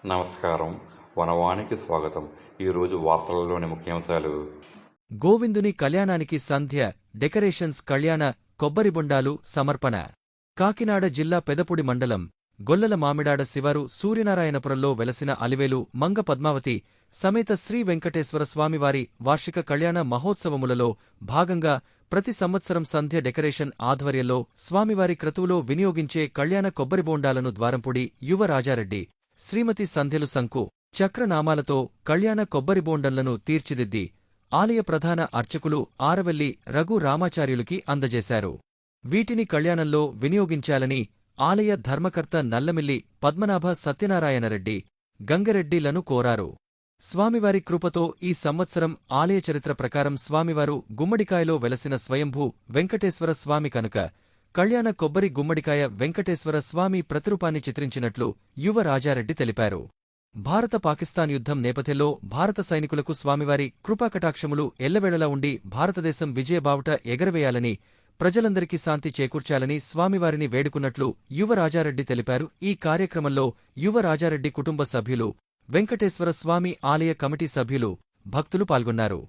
నమస్కారం. వనవానికి స్వాగతం. ఈరోజు వార్తలలోని ముఖ్యాంశాలు. గోవిందుని కళ్యాణానికి సంధ్య డెకరేషన్స్ కళ్యాణ కొబ్బరిబొండాలు సమర్పణ. కాకినాడ జిల్లా పెదపుడి మండలం గొల్లల మామిడాడ శివారు సూర్యనారాయణపురంలో వెలసిన అలివేలు మంగ పద్మావతి సమేత శ్రీ వెంకటేశ్వర స్వామివారి వార్షిక కళ్యాణ మహోత్సవములలో భాగంగా ప్రతి సంవత్సరం సంధ్య డెకరేషన్ ఆధ్వర్యంలో స్వామివారి క్రతువులో వినియోగించే కళ్యాణ కొబ్బరిబోండాలను ద్వారంపూడి యువ రాజారెడ్డి శ్రీమతి సంధ్యలు సంకు చక్రనామాలతో కళ్యాణ కొబ్బరిబోండలను తీర్చిదిద్ది ఆలయ ప్రధాన అర్చకులు ఆరవెల్లి రఘు రామాచార్యులకి అందజేశారు. వీటిని కళ్యాణంలో వినియోగించాలని ఆలయ ధర్మకర్త నల్లమిల్లి పద్మనాభ సత్యనారాయణరెడ్డి గంగరెడ్డిలను కోరారు. స్వామివారి కృపతో ఈ సంవత్సరం ఆలయ చరిత్ర ప్రకారం స్వామివారు గుమ్మడికాయలో వెలసిన స్వయంభూ వెంకటేశ్వర స్వామి కనుక కళ్యాణ కొబ్బరి గుమ్మడికాయ వెంకటేశ్వర స్వామి ప్రతిరూపాన్ని చిత్రించినట్లు యువ రాజారెడ్డి తెలిపారు. భారత-పాకిస్తాన్ యుద్ధం నేపథ్యంలో భారత సైనికులకు స్వామివారి కృపాకటాక్షములు ఎల్లవేళలా ఉండి భారతదేశం విజయబావుట ఎగరవేయాలని, ప్రజలందరికీ శాంతి చేకూర్చాలని స్వామివారిని వేడుకున్నట్లు యువ రాజారెడ్డి తెలిపారు. ఈ కార్యక్రమంలో యువ రాజారెడ్డి కుటుంబ సభ్యులు, వెంకటేశ్వర స్వామి ఆలయ కమిటీ సభ్యులు, భక్తులు పాల్గొన్నారు.